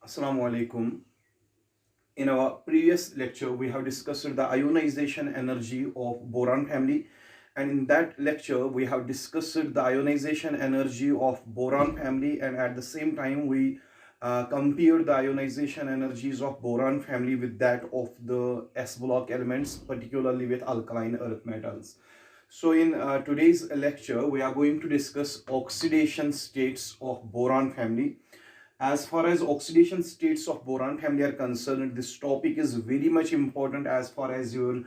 Assalamu alaikum. In our previous lecture, we have discussed the ionization energy of boron family, and in that lecture, we have discussed the ionization energy of boron family, and at the same time, we compared the ionization energies of boron family with that of the S block elements, particularly with alkaline earth metals. So, in today's lecture, we are going to discuss oxidation states of boron family. As far as oxidation states of boron family are concerned, this topic is very much important as far as your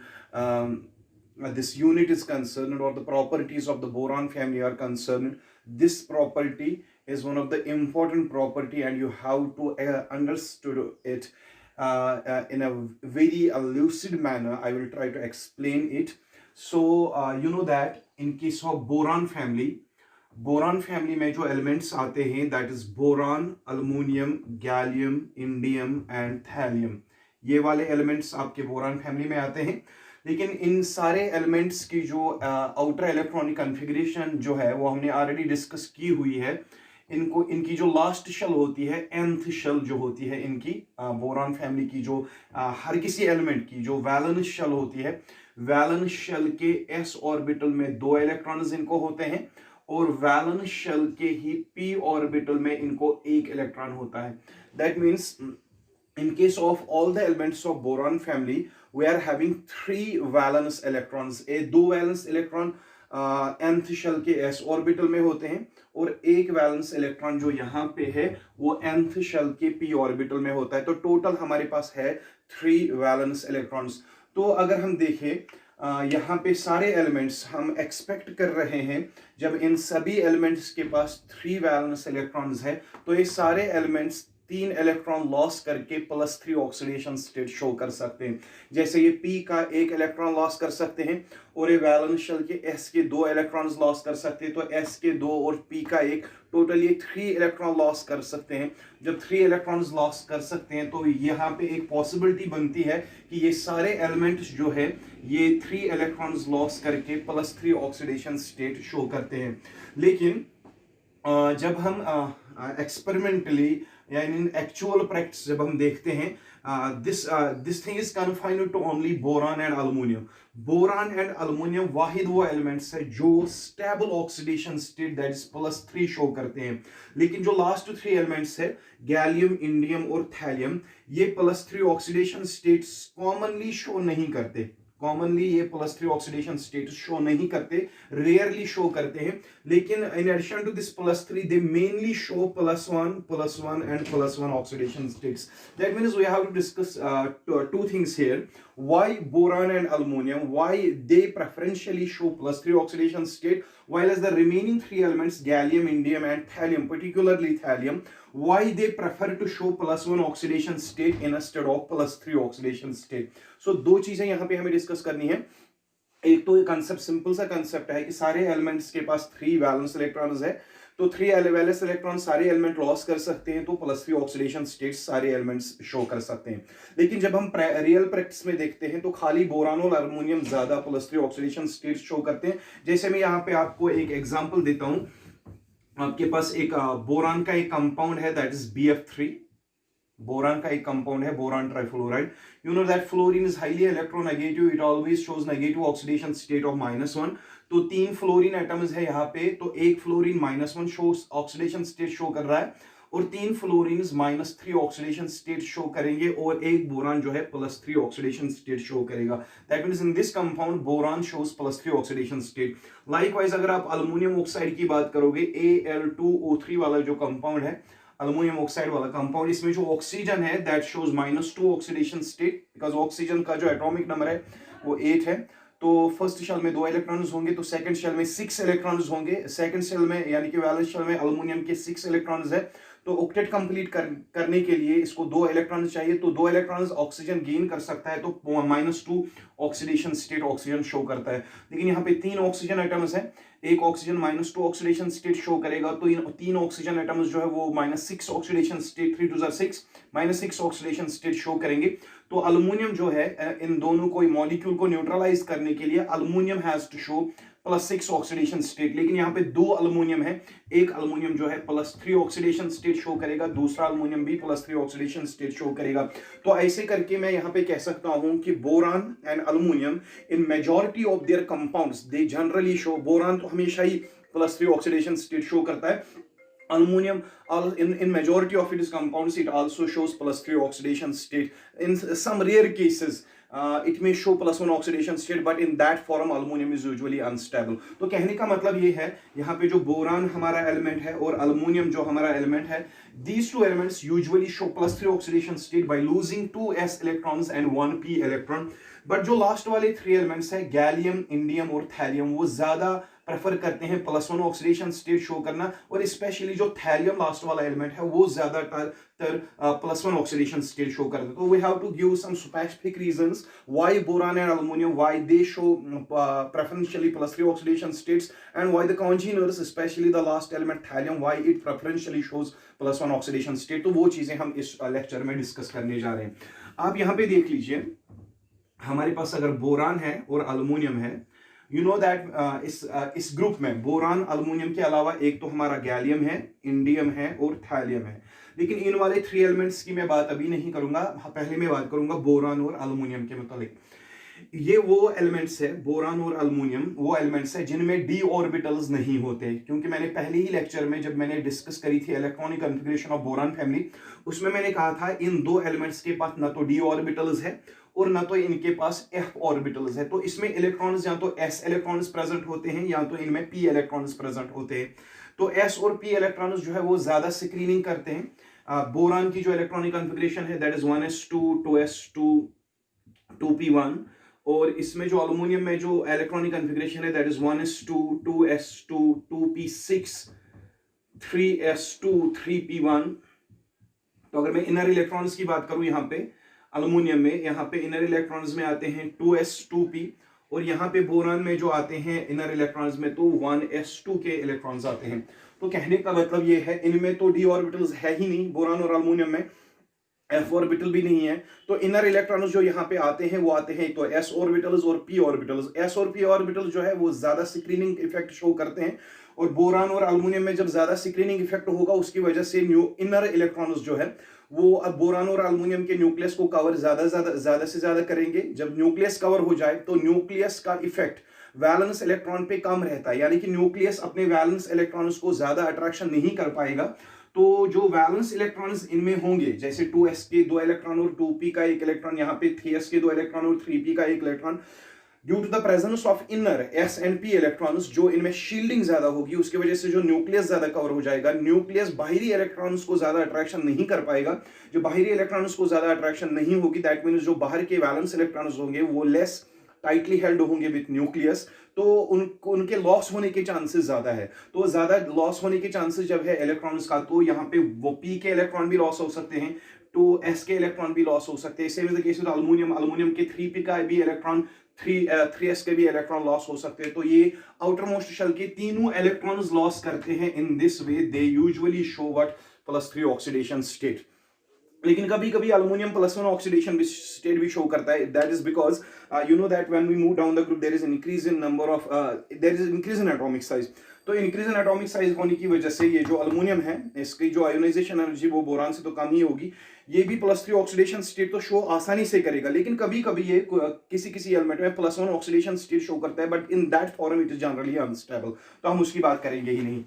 this unit is concerned, or the properties of the boron family are concerned. This property is one of the important property, and you have to understood it in a very lucid manner. I will try to explain it. So you know that in case of boron family में जो elements आते हैं, that is boron, aluminium, gallium, indium and thallium, ये वाले elements आपके boron family में आते हैं। लेकिन इन सारे एलिमेंट्स की जो आउटर इलेक्ट्रॉनिक कॉन्फ़िगरेशन जो है वो हमने ऑलरेडी डिस्कस की हुई है। इनकी जो लास्ट शेल होती है, nth शेल जो होती है इनकी बोरान फैमिली की, जो हर किसी एलिमेंट की जो वैलेंस शेल होती है, वैलेंस शेल के s ऑर्बिटल में 2 इलेक्ट्रॉन्स इनको होते हैं, और वैलेंस शेल के ही p ऑर्बिटल में इनको 1 इलेक्ट्रॉन होता है। That means in case of all the elements of boron family, we are having 3 valence electrons. A 2 valence electron nth shell के s ऑर्बिटल में होते हैं, और 1 वैलेंस इलेक्ट्रॉन जो यहाँ पे है वो nth शेल के p ऑर्बिटल में होता है। तो टोटल हमारे पास है 3 वैलेंस इलेक्ट्रॉन्स। तो अगर हम देखें यहाँ पे सारे एलिमेंट्स, हम एक्सपेक्ट कर रहे हैं जब इन सभी एलिमेंट्स के पास 3 वैलेंस इलेक्ट्रॉन्स है, तो ये सारे एलिमेंट्स 3 इलेक्ट्रॉन लॉस करके +3 ऑक्सीडेशन स्टेट शो कर सकते हैं। जैसे ये p का 1 इलेक्ट्रॉन लॉस कर सकते हैं, और ये वैलेंस शेल के s के 2 इलेक्ट्रॉन्स लॉस कर सकते हैं, तो s के 2 और p का 1, टोटल ये 3 इलेक्ट्रॉन लॉस कर सकते हैं। जब 3 इलेक्ट्रॉन्स लॉस कर सकते हैं तो यहाँ पे एक पॉसिबिलिटी बनती है कि ये सारे एलिमेंट्स जो है ये 3 इलेक्ट्रॉन्स लॉस करके +3 ऑक्सीडेशन स्टेट शो करते हैं। लेकिन जब हम एक्सपेरिमेंटली या इन एक्चुअल प्रैक्टिस जब हम देखते हैं, this thing is confined to only boron and aluminium. Boron and aluminium वाहिद वो एलिमेंट्स है जो stable oxidation state that is +3 show करते हैं। लेकिन जो लास्ट 3 एलिमेंट्स है, गैलियम, इंडियम और थैलियम, ये +3 ऑक्सीडेशन स्टेट्स कॉमनली शो नहीं करते। कॉमनली ये +3 ऑक्सीडेशन स्टेटस शो नहीं करते, रेयरली शो करते हैं। लेकिन in addition to this +3 they mainly show +1 and +1 oxidation states. That means we have to discuss two things here. Why boron and aluminum, why they preferentially show +3 oxidation state, while as the remaining 3 elements, gallium, indium and thallium, particularly thallium, why they prefer to show +1 oxidation state instead of +3 oxidation state. So दो चीजें यहाँ पे हमें discuss करनी है। एक तो ये कंसेप्ट, सिंपल सा कंसेप्ट है कि सारे एलिमेंट्स के पास 3 वैलेंस इलेक्ट्रॉन्स है, तो 3 वैलेंस इलेक्ट्रॉन सारे एलिमेंट लॉस कर सकते हैं, तो +3 ऑक्सीडेशन स्टेट्स सारे एलिमेंट्स शो कर सकते हैं। लेकिन जब हम रियल प्रैक्टिस में देखते हैं तो खाली बोरान और अल्युमिनियम ज्यादा +3 ऑक्सीडेशन स्टेट्स शो करते हैं। जैसे मैं यहाँ पे आपको एक एग्जांपल देता हूँ। आपके पास एक बोरान का एक कंपाउंड है, दैट इज BF3। बोरान का एक कंपाउंड है, boron trifluoride. You know that fluorine is highly electronegative, it always shows negative oxidation state of -1। तो 3 फ्लोरीन एटम्स है यहाँ पे, तो एक fluorine -1 shows oxidation state show कर रहा है, और 3 फ्लोरीन -3 ऑक्सीडेशन स्टेट शो करेंगे, और एक बोरान जो है +3 ऑक्सीडेशन स्टेट शो करेगा। That means in this compound boron shows +3 oxidation state. Likewise अगर आप अल्युमिनियम ऑक्साइड की बात करोगे, Al2O3 वाला जो कंपाउंड है, अल्युमिनियम ऑक्साइड वाला कंपाउंड, इसमें जो ऑक्सीजन है that shows -2 oxidation state, because oxygen का जो एटॉमिक नंबर है वो 8 है। तो फर्स्ट शेल में 2 इलेक्ट्रॉन्स होंगे, तो सेकंड शेल में 6 इलेक्ट्रॉन्स होंगे। सेकंड शेल में यानी कि वैलेंस शेल में अल्युमिनियम के 6 इलेक्ट्रॉन्स है, तो ऑक्टेट कंप्लीट करने के लिए इसको 2 इलेक्ट्रॉन्स चाहिए, तो 2 इलेक्ट्रॉन्स ऑक्सीजन गेन कर सकता है, तो -2 ऑक्सीडेशन स्टेट ऑक्सीजन शो करता है। लेकिन यहाँ पे 3 ऑक्सीजन एटम्स है, एक ऑक्सीजन -2 ऑक्सीडेशन स्टेट शो करेगा, तो इन 3 ऑक्सीजन एटम्स जो है वो -6 oxidation state, 3 2 6 -6 oxidation state show करेंगे। तो अल्युमिनियम जो है, इन दोनों को मॉलिक्यूल को न्यूट्रलाइज करने के लिए aluminium has to show +6 oxidation state, लेकिन यहाँ पे 2 अल्युमिनियम है, एक अल्युमिनियम जो है +3 ऑक्सीडेशन स्टेट शो करेगा, दूसरा अल्युमिनियम भी +3 ऑक्सीडेशन स्टेट शो करेगा। तो ऐसे करके मैं यहाँ पे कह सकता हूँ कि boron and aluminium in majority of their compounds they generally show, boron तो हमेशा ही +3 ऑक्सीडेशन स्टेट शो करता है, aluminum in majority of its compounds it also shows +3 oxidation state. In some rare cases it may show +1 oxidation state, but in that form aluminum is usually unstable. तो कहने का मतलब ये है, यहाँ पे जो बोरान हमारा एलिमेंट है और अल्युमिनियम जो हमारा एलिमेंट है, these two elements usually show +3 oxidation state by losing 2 s electrons and 1 p electron. But जो लास्ट वाले 3 एलिमेंट्स है, गैलियम, इंडियम और थैलियम, वो ज्यादा प्रेफर करते हैं +1 ऑक्सीडेशन स्टेट शो करना, और स्पेशली जो थैलियम लास्ट वाला एलिमेंट है वो ज्यादातर +1 ऑक्सीडेशन स्टेट शो करते हैं। तो we have to give some specific reasons why boron and aluminium, why they show preferentially +3 oxidation states, and why the congeners, especially the last element thallium, why it preferentially shows +1 oxidation state। तो वो चीजें हम इस lecture में discuss करने जा रहे हैं। आप यहाँ पे देख लीजिए, हमारे पास अगर बोरान है और अल्युमिनियम है, यू नो दैट इस ग्रुप में बोरान अल्युमिनियम के अलावा एक तो हमारा गैलियम है, इंडियम है और थैलियम है, लेकिन इन वाले 3 एलिमेंट्स की मैं बात अभी नहीं करूंगा, पहले मैं बात करूंगा बोरान और अल्युमिनियम के मुतालिक। ये वो एलिमेंट्स है, बोरान और अल्युमिनियम वो एलिमेंट्स है जिनमें डी ऑर्बिटल्स नहीं होते, क्योंकि मैंने पहले ही लेक्चर में जब मैंने डिस्कस करी थी electronic configuration of boron family, उसमें मैंने कहा था इन 2 एलिमेंट्स के पास ना तो डी ऑर्बिटल्स है और ना तो इनके पास f ऑर्बिटल्स है। तो इसमें इलेक्ट्रॉन्स या तो s इलेक्ट्रॉन्स प्रेजेंट होते हैं या तो इनमें p इलेक्ट्रॉन्स प्रेजेंट होते हैं। तो s और p इलेक्ट्रॉन्स जो है वो ज्यादा स्क्रीनिंग करते हैं। बोरान की जो इलेक्ट्रॉनिक कॉन्फ़िगरेशन है that is 1s2 2s2 2p1, और इसमें जो अल्युमिनियम में जो इलेक्ट्रॉनिक कॉन्फ़िगरेशन है that is 1s2 2s2 2p6 3s2 3p1। तो अगर मैं इनर इलेक्ट्रॉन्स की बात करूं, यहाँ पे अल्युमिनियम में यहाँ पे इनर इलेक्ट्रॉन्स में आते हैं 2s2p, और यहाँ पे बोरान में जो आते हैं इनर इलेक्ट्रॉन्स में तो 1s2 के इलेक्ट्रॉन्स आते हैं। तो कहने का मतलब ये है, इनमें तो डी ऑर्बिटल्स है ही नहीं, बोरान और अल्युमिनियम में f ऑर्बिटल भी नहीं है। तो इनर इलेक्ट्रॉन्स जो यहाँ पे आते हैं वो आते हैं तो s ऑर्बिटल्स और p ऑर्बिटल्स। s और p ऑर्बिटल्स जो है वो ज्यादा स्क्रीनिंग इफेक्ट शो करते हैं, और बोरान और अल्युमिनियम में जब ज्यादा स्क्रीनिंग इफेक्ट होगा उसकी वजह से इनर इलेक्ट्रॉन्स जो है वो अब बोरान और अल्युमिनियम के न्यूक्लियस को कवर ज्यादा से ज्यादा करेंगे। जब न्यूक्लियस कवर हो जाए तो न्यूक्लियस का इफेक्ट वैलेंस इलेक्ट्रॉन पे कम रहता है, यानी कि न्यूक्लियस अपने वैलेंस इलेक्ट्रॉन्स को ज्यादा अट्रैक्शन नहीं कर पाएगा। तो जो वैलेंस इलेक्ट्रॉन्स इनमें होंगे, जैसे 2s के 2 इलेक्ट्रॉन और 2p का 1 इलेक्ट्रॉन, यहाँ पे 3s के 2 इलेक्ट्रॉन और 3p का 1 electron, due to the presence of inner s and p electrons, जो इनमें शील्डिंग ज्यादा होगी उसकी वजह से जो न्यूक्लियस ज्यादा कवर हो जाएगा, न्यूक्लियस बाहरी इलेक्ट्रॉन्स को ज्यादा अट्रैक्शन नहीं कर पाएगा। जो बाहरी इलेक्ट्रॉन्स को ज्यादा अट्रैक्शन नहीं होगी, दैट मीन्स जो बाहर के वैलेंस इलेक्ट्रॉन्स होंगे वो लेस टाइटली हेल्ड होंगे विथ न्यूक्लियस, तो उनके लॉस होने के चांसेस ज्यादा है। तो ज्यादा लॉस होने के चांसेस जब है इलेक्ट्रॉन्स का, तो यहाँ पे वो p के इलेक्ट्रॉन भी लॉस हो सकते हैं, तो s के इलेक्ट्रॉन भी लॉस हो सकते हैं। Same is the case with aluminium के 3p का भी इलेक्ट्रॉन 3s के भी इलेक्ट्रॉन लॉस हो सकते हैं। तो ये आउटर मोस्ट शेल के तीनों इलेक्ट्रॉन्स लॉस करते हैं। In this way they usually show what +3 oxidation state. लेकिन कभी कभी अल्युमिनियम +1 ऑक्सीडेशन स्टेट भी शो करता है, that is because you know that when we move down the group there is an increase in number of there is increase in atomic size. तो increase in atomic size होने की वजह से ये जो अल्युमिनियम है इसकी जो आयोनाइजेशन एनर्जी वो बोरान से तो कम ही होगी, ये भी +3 ऑक्सीडेशन स्टेट तो शो आसानी से करेगा। लेकिन कभी कभी ये किसी एलिमेंट में +1 ऑक्सीडेशन स्टेट शो करता है, but in that form it is generally unstable, तो हम उसकी बात करेंगे ही नहीं।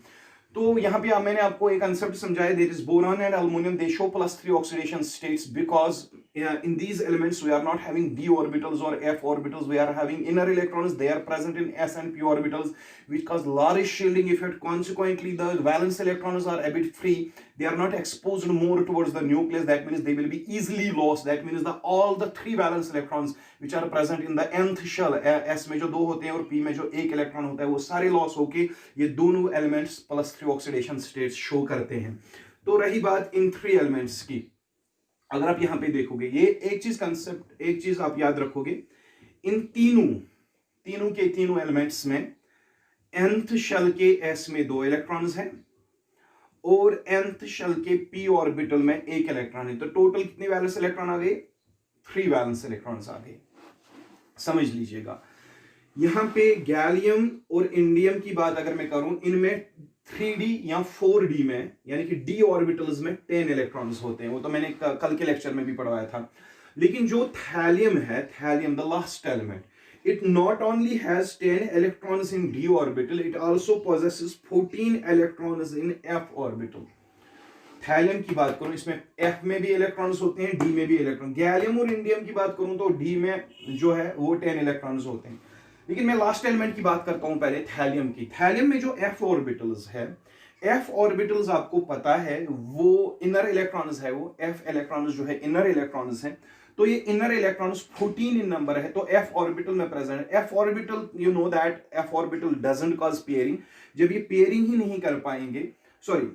तो यहाँ पे मैंने आपको एक कंसेप्ट समझाया, there is boron and aluminium they show +3 oxidation states because in these elements we are not having d orbitals or f orbitals, we are having inner electrons, they are present in s and p orbitals which cause large shielding effect. Consequently the valence electrons are a bit free, they are not exposed more towards the nucleus, that means they will be easily lost, that means all the 3 valence electrons which are present in the nth shell, s में जो 2 होते हैं और p में जो 1 electron होता है, वो सारे लॉस होके ये दोनों एलिमेंट्स +3 ऑक्सीडेशन स्टेट्स शो करते हैं। तो रही बात इन 3 एलिमेंट्स की, अगर आप यहां पे देखोगे ये एक चीज कंसेप्ट, एक चीज आप याद रखोगे, इन तीनों के तीनों एलिमेंट्स में nth शेल के s में 2 इलेक्ट्रॉन्स हैं और nth शेल के p ऑर्बिटल में 1 इलेक्ट्रॉन है। तो टोटल कितने वैलेंस इलेक्ट्रॉन आ गए? 3 वैलेंस इलेक्ट्रॉन्स आ गए। समझ लीजिएगा, यहाँ पे गैलियम और इंडियम की बात अगर मैं करूं, इनमें 3D या 4D में यानी कि d ऑर्बिटल्स में 10 इलेक्ट्रॉन्स होते हैं। वो तो मैंने कल के लेक्चर में भी पढ़वाया था। लेकिन जो थैलियम है, thallium the last element, it not only has 10 electrons in d orbital, it also possesses 14 electrons in f orbital। Thallium की बात करूं, इसमें f में भी इलेक्ट्रॉन्स होते हैं, d में भी इलेक्ट्रॉन। गैलियम और इंडियम की बात करूं तो d में जो है वो 10 इलेक्ट्रॉन्स होते हैं। लेकिन मैं लास्ट एलिमेंट की बात करता हूं पहले, थैलियम की। थैलियम में जो f ऑर्बिटल्स है, f ऑर्बिटल्स आपको पता है वो इनर इलेक्ट्रॉन्स है, वो f इलेक्ट्रॉन्स जो है इनर इलेक्ट्रॉन्स हैं। तो ये इनर इलेक्ट्रॉन्स 14 इन नंबर है, तो f ऑर्बिटल में प्रेजेंट है। f orbital, you know that f orbital doesn't cause pairing. जब ये पेयरिंग ही नहीं कर पाएंगे, सॉरी,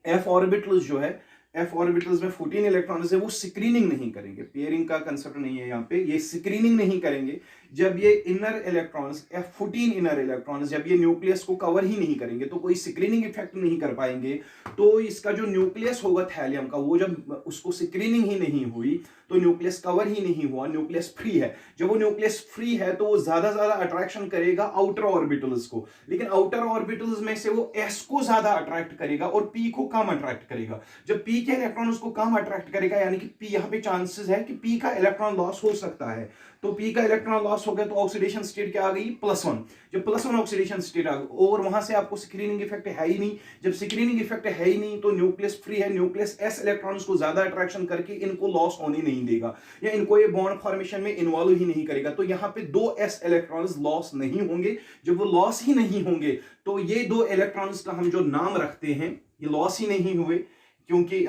f ऑर्बिटल्स जो है, f ऑर्बिटल्स में 14 इलेक्ट्रॉन्स है, वो स्क्रीनिंग नहीं करेंगे। पेयरिंग का कंसेप्ट नहीं है यहाँ पे, ये स्क्रीनिंग नहीं करेंगे। जब ये inner electrons, F14 inner electrons, जब ये न्यूक्लियस को कवर ही नहीं करेंगे, तो कोई स्क्रीनिंग इफेक्ट नहीं कर पाएंगे, तो इसका जो न्यूक्लियस होगा थैलियम का, वो जब उसको स्क्रीनिंग ही नहीं हुई तो न्यूक्लियस कवर ही नहीं हुआ, न्यूक्लियस फ्री है। जब वो न्यूक्लियस फ्री है तो वो ज्यादा अट्रैक्शन करेगा आउटर ऑर्बिटल्स को, लेकिन आउटर ऑर्बिटल्स में से वो s को ज्यादा अट्रैक्ट करेगा और p को कम अट्रैक्ट करेगा। जब p के इलेक्ट्रॉन उसको कम अट्रैक्ट करेगा, यानी कि p, यहाँ पे चांसेस है कि p का इलेक्ट्रॉन लॉस हो सकता है। तो p का इलेक्ट्रॉन लॉस हो गया तो ऑक्सीडेशन स्टेट क्या आ गई, +1। जब +1 ऑक्सीडेशन स्टेट आ गई और वहां से आपको स्क्रीनिंग इफेक्ट है ही नहीं। जब स्क्रीनिंग इफेक्ट है ही नहीं तो न्यूक्लियस फ्री है, न्यूक्लियस s इलेक्ट्रॉन्स को ज्यादा अट्रैक्शन करके इनको लॉस होने नहीं देगा, या इनको ये बॉन्ड फॉर्मेशन में इन्वॉल्व ही नहीं करेगा। तो यहाँ पे 2 s इलेक्ट्रॉन्स लॉस नहीं होंगे। जब वो लॉस ही नहीं होंगे तो ये 2 इलेक्ट्रॉन्स का हम जो नाम रखते हैं, ये लॉस ही नहीं हुए, क्योंकि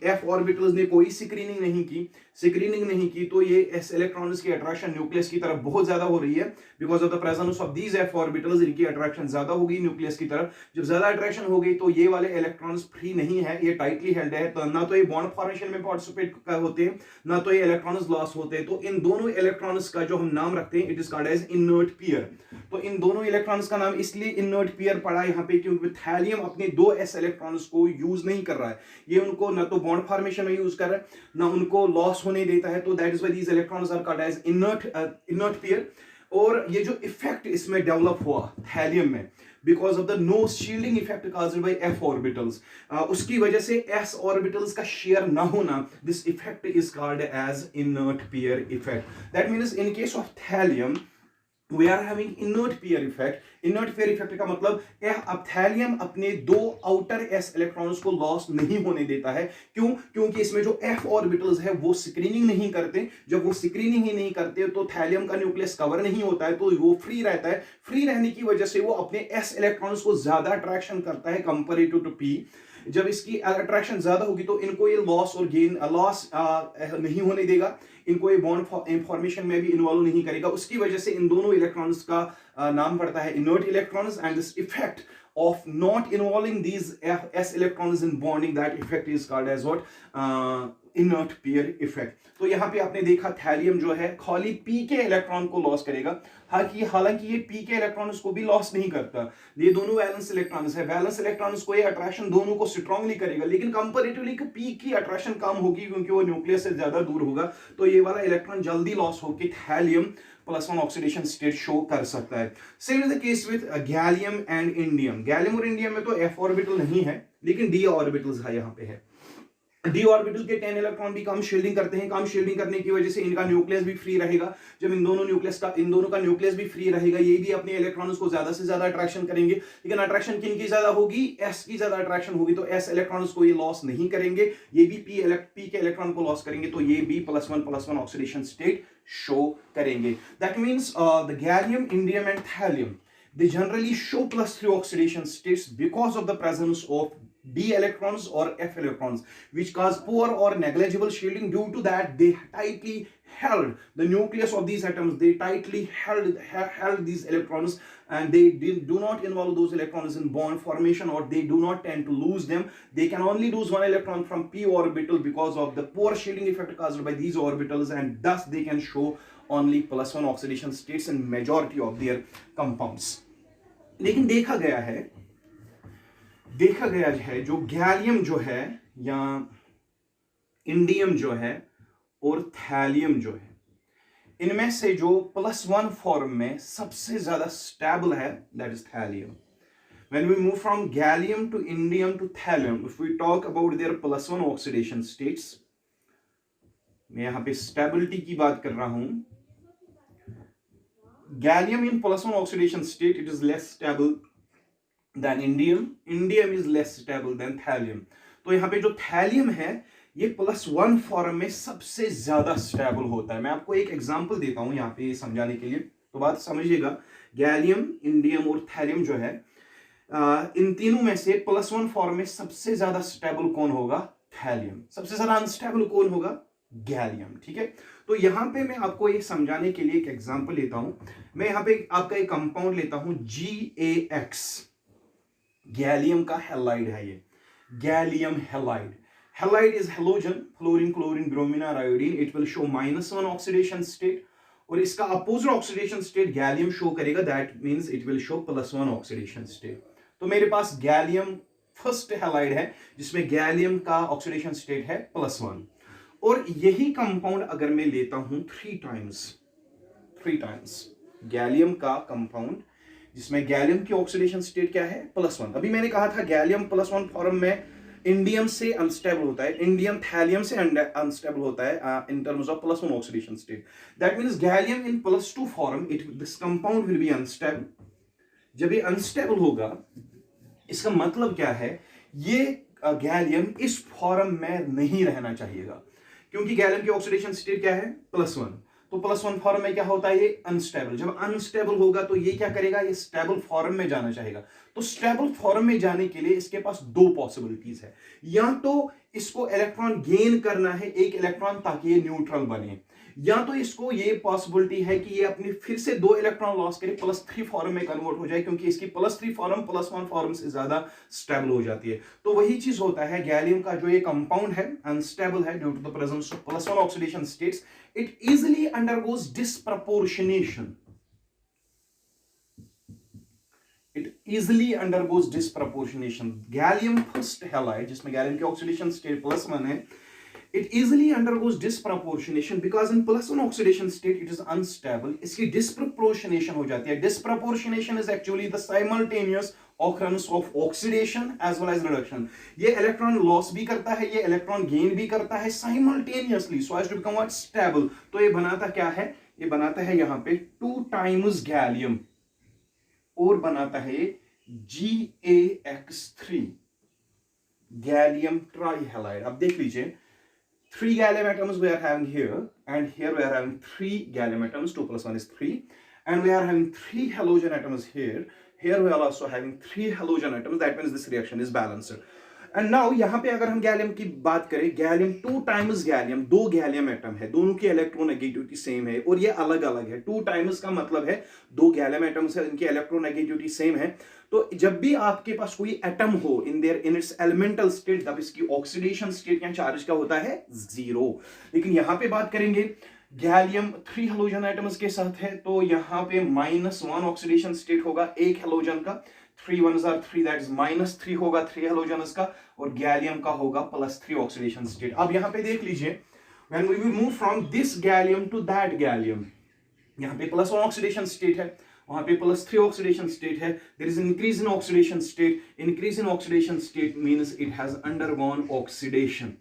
f ऑर्बिटल्स ने कोई स्क्रीनिंग नहीं की, तो ये s इलेक्ट्रॉन्स की अट्रैक्शन न्यूक्लियस की तरफ बहुत ज्यादा हो रही है। Because of the presence of these f orbitals, इनकी अट्रैक्शन ज्यादा होगी न्यूक्लियस की तरफ। जब ज्यादा अट्रैक्शन हो गई तो ये वाले इलेक्ट्रॉन्स फ्री नहीं है, ये टाइटली हेल्ड है, तो ना तो ये बॉन्ड फॉर्मेशन में पार्टिसिपेट होते हैं, ना तो ये इलेक्ट्रॉन्स लॉस होते हैं। तो इन दोनों इलेक्ट्रॉन्स का जो हम नाम रखते हैं, it is called as inert pair. तो इन दोनों इलेक्ट्रॉन्स का नाम इसलिए इनर्ट पेयर पड़ा यहाँ पे, क्योंकि थैलियम अपने 2 s इलेक्ट्रॉन्स को यूज नहीं कर रहा है। ये उनको ना तो बॉन्ड फॉर्मेशन में यूज कर रहा है, ना उनको लॉस होने देता है। तो that is why these electrons are called as inert pair. और ये जो इफेक्ट इसमें डेवलप हुआ थैलियम में, because of the no shielding effect caused by f orbitals, उसकी वजह से s ऑर्बिटल्स का शेयर ना होना, this effect is called as inert pair effect. That means in case of thallium we are having inert pair effect। inert pair effect का मतलब अब thallium अपने 2 आउटर s इलेक्ट्रॉन्स को लॉस नहीं होने देता है। क्यों? क्योंकि इसमें जो f ऑर्बिटल्स है वो स्क्रीनिंग नहीं करते। जब वो स्क्रीनिंग ही नहीं करते तो थैलियम का न्यूक्लियस कवर नहीं होता है, तो वो फ्री रहता है। फ्री रहने की वजह से वो अपने s इलेक्ट्रॉन्स को ज्यादा अट्रैक्शन करता है कंपेरेटिव टू p। जब इसकी अट्रैक्शन ज्यादा होगी तो इनको ये लॉस और गेन लॉस नहीं होने देगा, इनको ये बॉन्ड फॉर्मेशन में भी इन्वॉल्व नहीं करेगा। उसकी वजह से इन दोनों इलेक्ट्रॉन्स का नाम पड़ता है inert electrons. And this effect of not involving these s electrons in bonding, that effect is called as what, inert pair effect। तो यहाँ पे आपने देखा थैलियम जो है खाली p के इलेक्ट्रॉन को लॉस करेगा, हालांकि ये p के इलेक्ट्रॉन्स को भी लॉस नहीं करता। ये दोनों वैलेंस इलेक्ट्रॉन्स है, वैलेंस इलेक्ट्रॉन्स को ये अट्रैक्शन दोनों को स्ट्रांगली करेगा, लेकिन कंपैरेटिवली p की अट्रैक्शन कम होगी क्योंकि वो न्यूक्लियस से ज्यादा दूर होगा। तो ये वाला इलेक्ट्रॉन जल्दी लॉस होकर थैलियम +1 ऑक्सीडेशन स्टेट शो कर सकता है। Same is the case with gallium and indium. Gallium और इंडियम में तो f ऑर्बिटल नहीं है, लेकिन d ऑर्बिटल्स है यहाँ पे है। d ऑर्बिटल के 10 इलेक्ट्रॉन भी कम शील्डिंग करते हैं। कम शील्डिंग करने की वजह से इनका न्यूक्लियस भी फ्री रहेगा। जब इन दोनों का न्यूक्लियस भी फ्री रहेगा, ये भी अपने इलेक्ट्रॉन्स को ज्यादा से ज्यादा अट्रैक्शन करेंगे। लेकिन अट्रैक्शन किन की ज्यादा होगी? s की ज्यादा अट्रैक्शन होगी, तो s इलेक्ट्रॉन्स को ये लॉस नहीं करेंगे, ये भी p के इलेक्ट्रॉन को लॉस करेंगे, तो ये भी +1 ऑक्सीडेशन स्टेट शो करेंगे। That means the gallium, indium and thallium, they generally show +3 oxidation states because of the presence of d electrons or f electrons, which cause poor or negligible shielding. Due to that, they tightly held the nucleus of these atoms, they tightly held these electrons, and they do not involve those electrons in bond formation, or they do not tend to lose them. They can only lose 1 electron from p orbital because of the poor shielding effect caused by these orbitals, and thus they can show only +1 oxidation states in majority of their compounds। लेकिन देखा गया है जो gallium जो है या indium जो है और थैलियम जो है, इनमें से जो +1 फॉर्म में सबसे ज्यादा स्टेबल है that is thallium. When we move from gallium to indium to thallium, if we talk about their +1 oxidation states, मैं यहां पे स्टेबिलिटी की बात कर रहा हूं. Gallium in +1 oxidation state, it is less stable than indium. Indium is less stable than thallium. तो यहां पे जो थैलियम है ये +1 फॉर्म में सबसे ज्यादा स्टेबल होता है. मैं आपको एक एग्जांपल देता हूं यहां पे समझाने के लिए, तो बात समझिएगा. गैलियम, इंडियम और थैलियम जो है, इन तीनों में से +1 फॉर्म में सबसे ज्यादा स्टेबल कौन होगा? थैलियम. सबसे ज्यादा अनस्टेबल कौन होगा? गैलियम. ठीक है, तो यहां पे मैं आपको ये समझाने के लिए एक एग्जांपल लेता हूं. मैं यहां पे आपका एक कंपाउंड लेता हूं GAX. गैलियम का हैलाइड है ये, gallium halide. Halide is halogen, fluorine, chlorine, bromine और iodine. It will show -1 oxidation state, और इसका opposite oxidation state gallium show करेगा, that means it will show +1 oxidation state. तो मेरे पास गैलियम फर्स्ट हैलाइड है जिसमें गैलियम का ऑक्सीडेशन स्टेट है +1, और यही कंपाउंड अगर मैं लेता हूं 3 टाइम्स गैलियम का कंपाउंड जिसमें गैलियम की ऑक्सीडेशन स्टेट क्या है? +1. अभी मैंने कहा था गैलियम +1 फॉर्म में इंडियम से अनस्टेबल होता है, इंडियम थैलियम से अनस्टेबल होता है in terms of +1 oxidation state. That means gallium in +2 form, this compound will be unstable. जब ये अनस्टेबल होगा, इसका मतलब क्या है? ये गैलियम इस फॉर्म में नहीं रहना चाहिएगा, क्योंकि गैलियम की ऑक्सीडेशन स्टेट क्या है? +1. तो +1 फॉर्म में क्या होता है? ये अनस्टेबल. जब अनस्टेबल होगा तो ये क्या करेगा? ये स्टेबल फॉर्म में जाना चाहेगा. तो स्टेबल फॉर्म में जाने के लिए इसके पास 2 पॉसिबिलिटीज है. या तो इसको इलेक्ट्रॉन गेन करना है 1 इलेक्ट्रॉन ताकि ये न्यूट्रल बने, या तो इसको ये पॉसिबिलिटी है कि ये अपनी फिर से 2 इलेक्ट्रॉन लॉस करे, +3 फॉर्म में कन्वर्ट हो जाए, क्योंकि इसकी +3 फॉर्म +1 फॉर्म से ज्यादा स्टेबल हो जाती है. तो वही चीज होता है, गैलियम का जो ये कंपाउंड है अनस्टेबल है due to the presence of +1 oxidation states. It easily undergoes disproportionation. It easily undergoes disproportionation. Gallium first halide, जिसमें गैलियम की ऑक्सीडेशन स्टेट +1 है, it easily undergoes disproportionation because in +1 oxidation state it is unstable. इसकी disproportionation हो जाती है. Disproportionation is actually the simultaneous occurrence of oxidation as well as reduction. ये electron loss भी करता है, ये इलेक्ट्रॉन गेन भी करता है simultaneously so as to become what? Stable. तो ये बनाता क्या है? ये बनाता है यहाँ पे 2 times गैलियम, और बनाता है GAX3, गैलियम ट्राइहैलाइड. अब देख लीजिए, 3 gallium atoms we are having here, and here we are having 3 gallium atoms. 2 + 1 is 3, and we are having 3 halogen atoms here. Here we are also having 3 halogen atoms. That means this reaction is balanced. And now यहाँ पे अगर हम gallium की बात करें, gallium 2 times gallium, 2 gallium atom है, दोनों की इलेक्ट्रोनेगेटिविटी सेम है, और ये अलग अलग है. 2 times का मतलब है 2 गैलियम एटम्स है, इनकी इलेक्ट्रोनेगेटिविटी सेम है. तो जब भी आपके पास कोई एटम हो इन इट्स एलिमेंटल स्टेट, तब इसकी ऑक्सीडेशन स्टेट या चार्ज का होता है 0. लेकिन यहाँ पे बात करेंगे गैलियम 3 हेलोजन एटम्स के साथ है, तो यहाँ पे -1 ऑक्सीडेशन स्टेट होगा एक हेलोजन का. 3 1s are 3, that is -3 होगा 3 हेलोजन्स का, और गैलियम का होगा +3 ऑक्सीडेशन स्टेट. अब यहाँ पे देख लीजिए, when we will move from this gallium to that gallium, यहाँ पे +1 ऑक्सीडेशन स्टेट है, वहां पे +3 ऑक्सीडेशन स्टेट है. There is increase in oxidation state. Increase in oxidation state means it has undergone oxidation.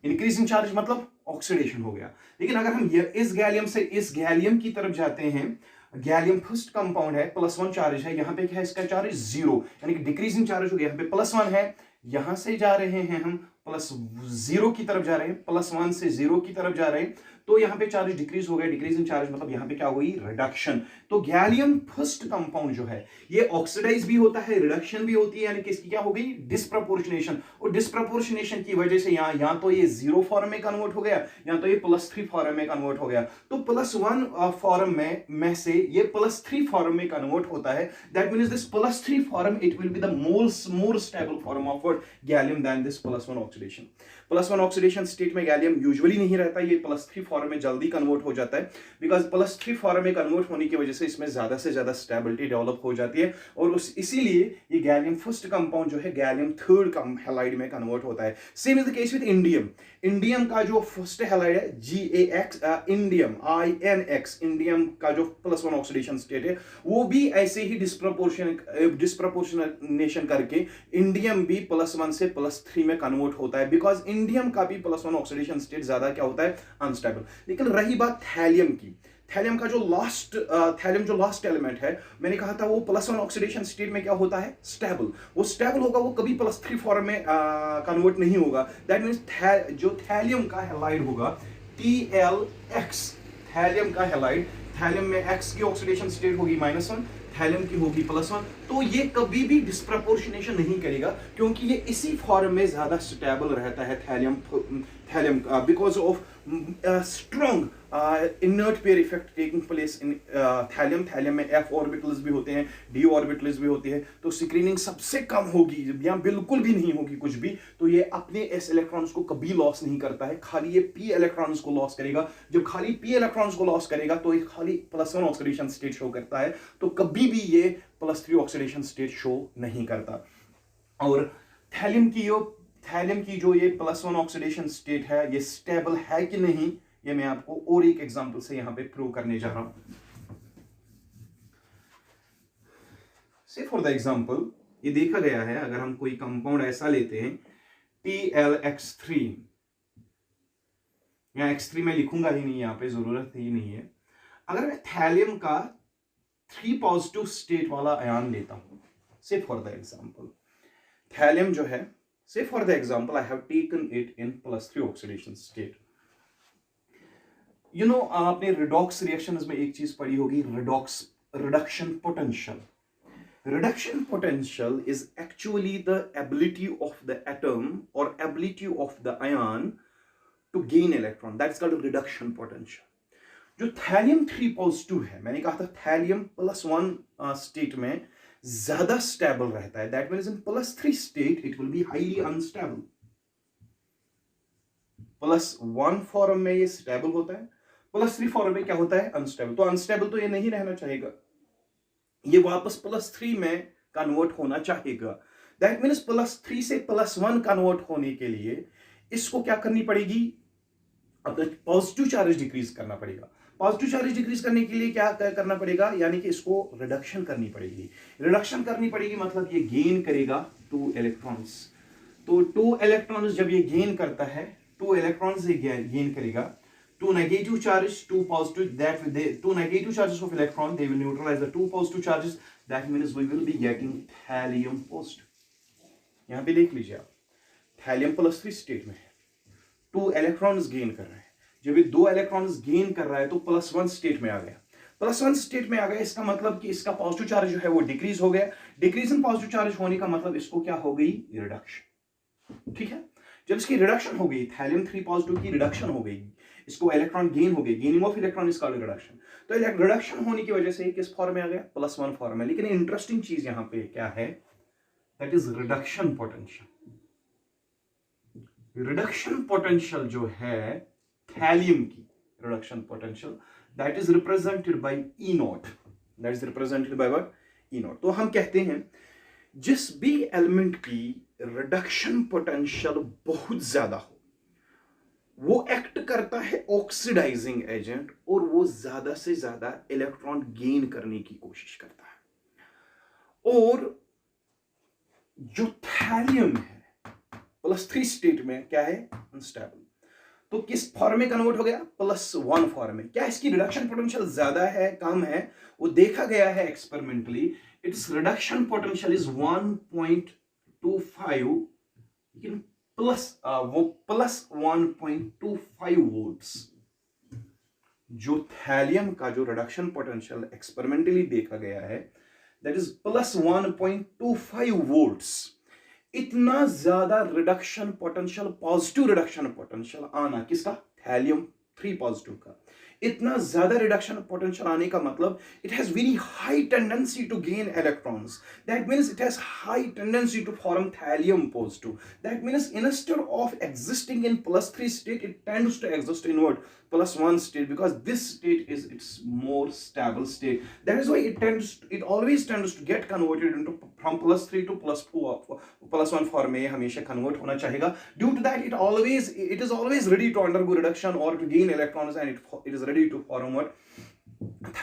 Increase in charge मतलब oxidation हो गया. लेकिन अगर हम इस गैलियम से इस गैलियम की तरफ जाते हैं, गैलियम फर्स्ट कंपाउंड है, +1 चार्ज है, यहाँ पे क्या है? इसका चार्ज 0, यानी कि डिक्रीज इन चार्ज हो गया. यहाँ पे +1 है, यहां से जा रहे हैं हम +0 की तरफ जा रहे हैं, +1 से 0 की तरफ जा रहे हैं, तो यहाँ पे चार्ज डिक्रीज हो गया. डिक्रीज इन चार्ज मतलब यहाँ पे क्या हुई? रिडक्शन. तो गैलियम फर्स्ट कंपाउंड जो है ये ऑक्सीडाइज भी होता है, रिडक्शन भी होती है, यानी कि इसकी क्या हो गई? डिस्प्रपोर्शनेशन. और डिस्प्रपोर्शनेशन की वजह से यहाँ तो ये 0 फॉर्म में कन्वर्ट हो गया, या तो ये +3 फॉर्म में कन्वर्ट हो गया. तो +1 फॉर्म में से ये +3 फॉर्म में कन्वर्ट होता है. That means this +3 form it will be the more stable form of gallium than this +1 oxidation. Oxidation. +1 oxidation state में गैलियम यूजुअली नहीं रहता, ये +3 फॉर्म में जल्दी कन्वर्ट हो जाता है, बिकॉज +3 फॉर्म में कन्वर्ट होने की वजह से इसमें ज्यादा से ज्यादा स्टेबिलिटी डेवलप हो जाती है, और इसीलिए ये गैलियम फर्स्ट कंपाउंड जो है गैलियम थर्ड हैलाइड में कन्वर्ट होता है। Same is the case with indium. Indium का जो फर्स्ट हैलाइड है GAX, इंडियम INX, इंडियम का जो +1 ऑक्सीडेशन स्टेट है वो भी ऐसे ही डिस्प्रपोर्शनेशन करके इंडियम भी +1 से +3 में कन्वर्ट होता है, बिकॉज इंडियम का भी +1 ऑक्सीडेशन स्टेट ज्यादा क्या होता है, अनस्टेबल। लेकिन रही बात थैलियम की, थैलियम का जो लास्ट एलिमेंट है, मैंने कहा था वो +1 ऑक्सीडेशन स्टेट में क्या होता है, स्टेबल। वो स्टेबल होगा, वो कभी +3 फॉर्म में कन्वर्ट नहीं होगा। दैट मीन्स जो थैलियम का हैलाइड होगा TLX, थैलियम का हैलाइड, थैलियम में X की ऑक्सीडेशन स्टेट होगी -1, थैलियम की होगी +1, तो ये कभी भी डिस्प्रपोर्शनेशन नहीं करेगा, क्योंकि ये इसी फॉर्म में ज्यादा स्टेबल रहता है thallium because of strong inert pair effect taking place in thallium में f ऑर्बिटल्स भी होते हैं, d ऑर्बिटल्स भी होती है, तो स्क्रीनिंग सबसे कम होगी या बिल्कुल भी नहीं होगी कुछ भी, तो ये अपने s इलेक्ट्रॉन्स को कभी लॉस नहीं करता है, खाली ये p इलेक्ट्रॉन्स को लॉस करेगा। जब खाली p इलेक्ट्रॉन्स को लॉस करेगा तो ये खाली +1 ऑक्सीडेशन स्टेट शो करता है, तो कभी भी ये +3 ऑक्सीडेशन स्टेट शो नहीं करता। और थैलियम की जो ये +1 ऑक्सीडेशन स्टेट है, ये स्टेबल है कि नहीं, ये मैं आपको और एक एग्जांपल से यहां पे प्रूव करने जा रहा हूं। से फॉर द एग्जांपल, ये देखा गया है, अगर हम कोई कंपाउंड ऐसा लेते हैं TLX3, या X3 में लिखूंगा ही नहीं, यहां पे जरूरत ही नहीं है। अगर मैं थैलियम का 3 पॉजिटिव स्टेट वाला आयन लेता हूं, से फॉर द एग्जांपल, थैलियम जो है, say for the example I have taken it in +3 oxidation state. You know, आपने redox reactions में एक चीज पढ़ी होगी, reduction potential. Reduction potential is actually the ability of the atom or ability of the ion to gain electron. That's called reduction potential. जो thallium 3 positive है, मैंने कहा था थैलियम +1 स्टेट में ज्यादा स्टेबल रहता है, that means in +3 state it will be highly unstable. +1 form में ये स्टेबल होता है, +3 फॉर्म में क्या होता है, अनस्टेबल। तो अनस्टेबल तो ये नहीं रहना चाहेगा, ये वापस +3 में कन्वर्ट होना चाहेगा। दैट मीन्स +3 से +1 कन्वर्ट होने के लिए इसको क्या करनी पड़ेगी, अपना पॉजिटिव चार्ज डिक्रीज करना पड़ेगा। पॉजिटिव चार्ज डिक्रीज करने के लिए क्या करना पड़ेगा, यानी कि इसको रिडक्शन करनी पड़ेगी। रिडक्शन करनी पड़ेगी मतलब ये गेन करेगा 2 इलेक्ट्रॉन्स। तो 2 इलेक्ट्रॉन्स जब ये गेन करता है, 2 इलेक्ट्रॉन्स ये गेन करेगा, 2 negative charge, 2 positive, that 2 negative charges of electron they will neutralise the 2 positive charges, that means we will be getting thallium positive. यहां पे देख लीजिए आप, थैलियम +3 स्टेट में है, 2 इलेक्ट्रॉन्स गेन कर रहे हैं। जब ये 2 इलेक्ट्रॉन्स गेन कर रहा है तो +1 स्टेट में आ गया, +1 स्टेट में आ गया, इसका मतलब कि इसका पॉजिटिव चार्ज जो है वो डिक्रीज हो गया। डिक्रीज इन पॉजिटिव चार्ज होने का मतलब इसको क्या हो गई, रिडक्शन। ठीक है, जब इसकी रिडक्शन हो गई, थैलियम 3 पॉजिटिव की रिडक्शन हो गई, इसको इलेक्ट्रॉन गेन हो गई, gaining of electron is called reduction. तो रिडक्शन होने की वजह से किस फॉर्म में आ गया, +1 फॉर्म में। लेकिन इंटरेस्टिंग चीज यहां पे क्या है, that is reduction potential. Reduction potential जो है थैलियम की, reduction potential, that is represented by E0, that is represented by what, E0। तो हम कहते हैं जिस भी एलिमेंट की रिडक्शन पोटेंशियल बहुत ज्यादा हो, वो एक्ट करता है ऑक्सीडाइजिंग एजेंट, और वो ज्यादा से ज्यादा इलेक्ट्रॉन गेन करने की कोशिश करता है। और जो थैलियम है +3 स्टेट में क्या है, अनस्टेबल। तो किस फॉर्म में कन्वर्ट हो गया, +1 फॉर्म में। क्या इसकी रिडक्शन पोटेंशियल ज्यादा है, कम है, वो देखा गया है experimentally. It's reduction potential is 1.25, लेकिन वो +1.25 वोल्ट्स। जो थैलियम का जो रिडक्शन पोटेंशियल एक्सपेरिमेंटली देखा गया है, दैट इज +1.25 वोल्ट्स। इतना ज्यादा reduction potential, positive reduction potential आना किसका, थैलियम 3 पॉजिटिव का, इतना ज्यादा रिडक्शन पोटेंशियल आने का मतलब it has very high tendency to gain electrons. That means it has high tendency to form thallium positive. That means instead of existing in +3 state, it tends to exist in what? +1 state, because this state is its more stable state. That is why it always tends to get converted into from +3 to +1 form में हमेशा convert होना चाहेगा. Due to that, it is always ready to undergo reduction or to gain electrons, and it is ready to form what?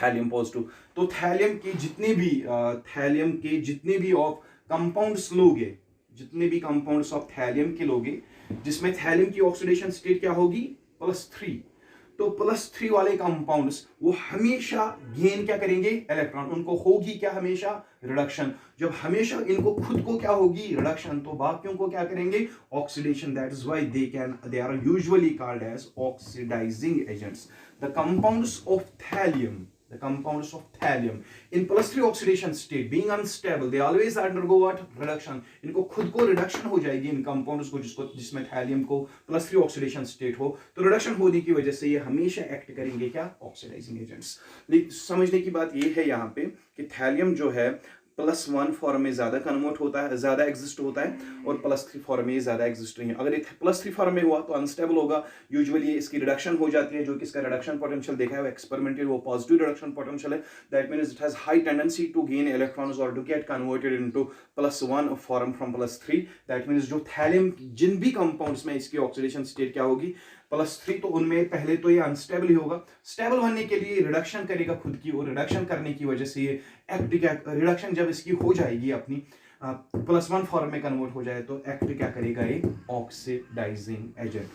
Thallium positive. तो thallium के जितने भी of compounds लोगे, जितने भी कंपाउंड्स ऑफ थैलियम के लोगे, जिसमें थैलियम की ऑक्सीडेशन स्टेट क्या होगी? +3. तो +3 वाले कंपाउंड्स वो हमेशा गेन क्या करेंगे? इलेक्ट्रॉन. उनको होगी क्या? हमेशा रिडक्शन. जब हमेशा इनको खुद को क्या होगी? रिडक्शन. तो बाकियों को क्या करेंगे? Oxidation. That is why they are usually called as oxidising agents. The compounds of thallium in +3 oxidation state, being unstable, they always undergo what? Reduction. इनको खुद को रिडक्शन हो जाएगी इन कंपाउंड्स को, जिसमें थैलियम को +3 ऑक्सीडेशन स्टेट हो. तो रिडक्शन होने की वजह से ये हमेशा एक्ट करेंगे क्या? Oxidising agents. समझने की बात ये है यहाँ पे कि थैलियम जो है +1 फॉर्म में ज्यादा कन्वर्ट होता है, ज्यादा एग्जिस्ट होता है, और +3 फॉर्म में ज्यादा एग्जिस्ट नहीं है. अगर ये +3 फॉर्म में हुआ तो अनस्टेबल होगा. यूजुअली इसकी रिडक्शन हो जाती है. जो कि इसका रिडक्शन पोटेंशियल देखा है वो एक्सपेरिमेंटल, वो पॉजिटिव रिडक्शन पोटेंशियल है. That means it has high tendency to gain electrons और to get converted into +1 form from +3. That means जो थैलियम जिन भी कंपाउंड्स में इसकी ऑक्सीडेशन स्टेट क्या होगी? +3. तो उनमें पहले तो ये अनस्टेबल ही होगा. स्टेबल बनने के लिए रिडक्शन करेगा खुद की, और रिडक्शन करने की वजह से ये रिडक्शन जब इसकी हो जाएगी अपनी +1 फॉर्म में कन्वर्ट हो जाए तो एक्ट क्या करेगा? ये oxidising agent.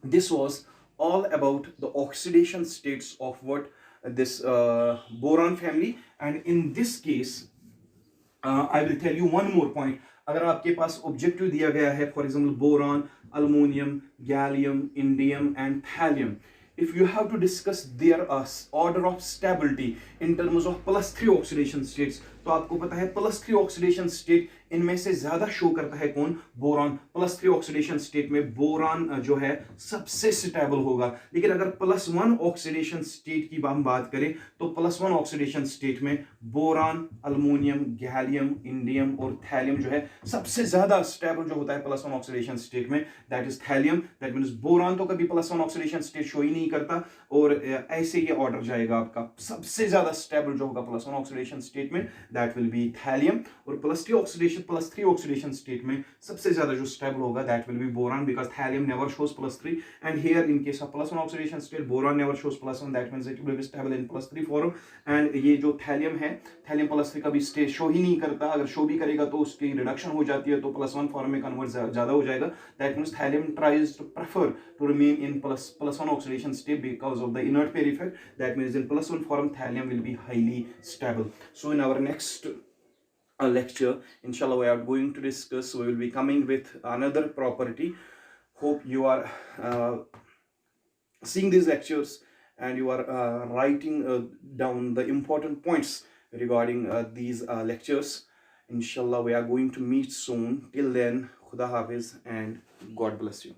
This was all about the oxidation states of what? This boron family. And in this case I will tell you one more point. अगर आपके पास ऑब्जेक्टिव दिया गया है, for example boron, aluminium, gallium, indium and thallium, if you have to discuss their order of stability in terms of +3 oxidation states, तो आपको पता है +3 ऑक्सीडेशन स्टेट इनमें से ज्यादा शो करता है कौन? बोरॉन. +3 ऑक्सीडेशन स्टेट में बोरॉन जो है सबसे स्टेबल होगा. लेकिन अगर +1 ऑक्सीडेशन स्टेट की हम बात करें तो +1 ऑक्सीडेशन स्टेट में बोरॉन, अल्मोनियम, गैलियम, इंडियम और थैलियम जो है सबसे ज्यादा स्टेबल जो होता है +1 ऑक्सीडेशन स्टेट में, that is thallium. That means boron तो कभी +1 ऑक्सीडेशन स्टेट शो ही नहीं करता, और ऐसे ये ऑर्डर जाएगा आपका. सबसे ज्यादा स्टेबल जो होगा +1 ऑक्सीडेशन स्टेट में, दैट विल बी थैलियम. और +3 ऑक्सीडेशन स्टेट में सबसे ज्यादा जो स्टेबल होगा that will be boron, because thallium never shows +3, and here in case of +1 oxidation state boron never shows +1, that means it will be stable in +3 form. And ये जो thallium है, thallium +3 कभी state show ही नहीं करता. अगर show भी करेगा तो उसकी रिडक्शन हो जाती है, तो +1 फॉर्म में कन्वर्ट ज्यादा हो जाएगा. That means thallium tries to prefer to remain in +1 oxidation state because of the inert pair effect. That means in +1 form thallium will be highly stable. So in our next lecture, inshallah, we are going to discuss, we will be coming with another property. Hope you are seeing these lectures and you are writing down the important points regarding these lectures. Inshallah, we are going to meet soon. Till then, Khuda Hafiz and God bless you.